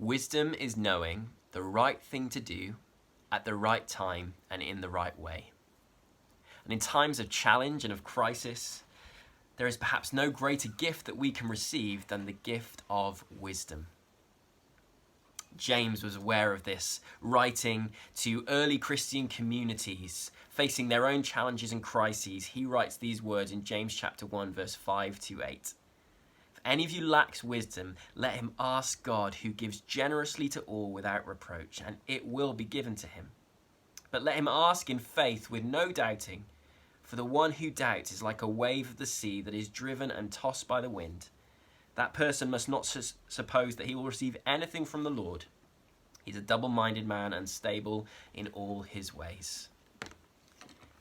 Wisdom is knowing the right thing to do at the right time and in the right way. And in times of challenge and of crisis, there is perhaps no greater gift that we can receive than the gift of wisdom. James was aware of this, writing to early Christian communities facing their own challenges and crises. He writes these words in James chapter 1, verse 5 to 8. If any of you lacks wisdom, let him ask God, who gives generously to all without reproach, and it will be given to him. But let him ask in faith with no doubting, for the one who doubts is like a wave of the sea that is driven and tossed by the wind. That person must not suppose that he will receive anything from the Lord. He's a double-minded man, unstable in all his ways.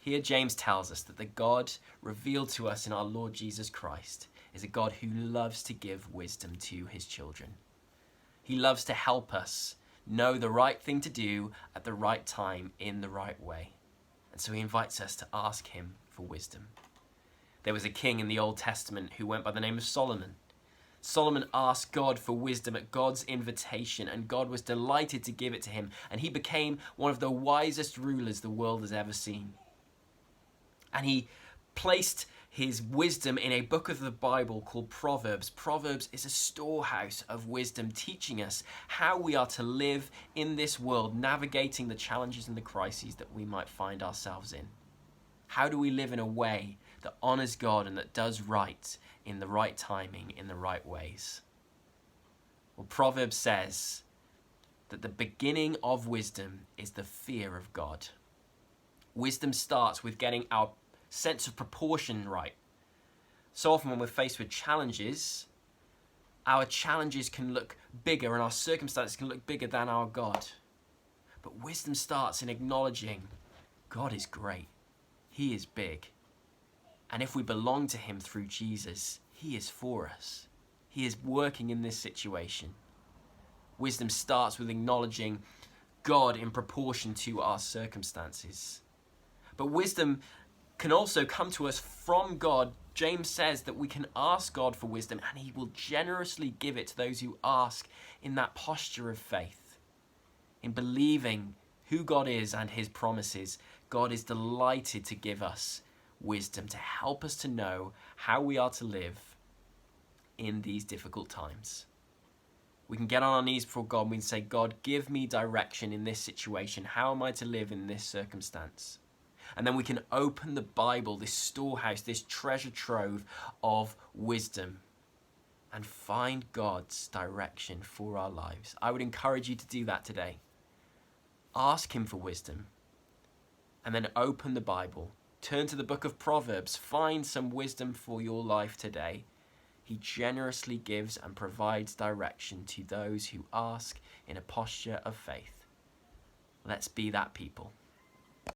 Here James tells us that the God revealed to us in our Lord Jesus Christ is a God who loves to give wisdom to his children. He loves to help us know the right thing to do at the right time in the right way. And so he invites us to ask him for wisdom. There was a king in the Old Testament who went by the name of Solomon. Solomon asked God for wisdom at God's invitation, and God was delighted to give it to him, and he became one of the wisest rulers the world has ever seen. And he placed his wisdom in a book of the Bible called Proverbs. Proverbs is a storehouse of wisdom, teaching us how we are to live in this world, navigating the challenges and the crises that we might find ourselves in. How do we live in a way that honors God and that does right in the right timing, in the right ways? Well, Proverbs says that the beginning of wisdom is the fear of God. Wisdom starts with getting our sense of proportion right. So often when we're faced with challenges, our challenges can look bigger and our circumstances can look bigger than our God. But wisdom starts in acknowledging God is great. He is big. And if we belong to him through Jesus, he is for us. He is working in this situation. Wisdom starts with acknowledging God in proportion to our circumstances. But wisdom can also come to us from God. James says that we can ask God for wisdom and he will generously give it to those who ask in that posture of faith. In believing who God is and his promises, God is delighted to give us wisdom to help us to know how we are to live in these difficult times. We can get on our knees before God and we can say, God, give me direction in this situation. How am I to live in this circumstance? And then we can open the Bible, this storehouse, this treasure trove of wisdom, and find God's direction for our lives. I would encourage you to do that today. Ask him for wisdom, and then open the Bible. Turn to the book of Proverbs. Find some wisdom for your life today. He generously gives and provides direction to those who ask in a posture of faith. Let's be that people.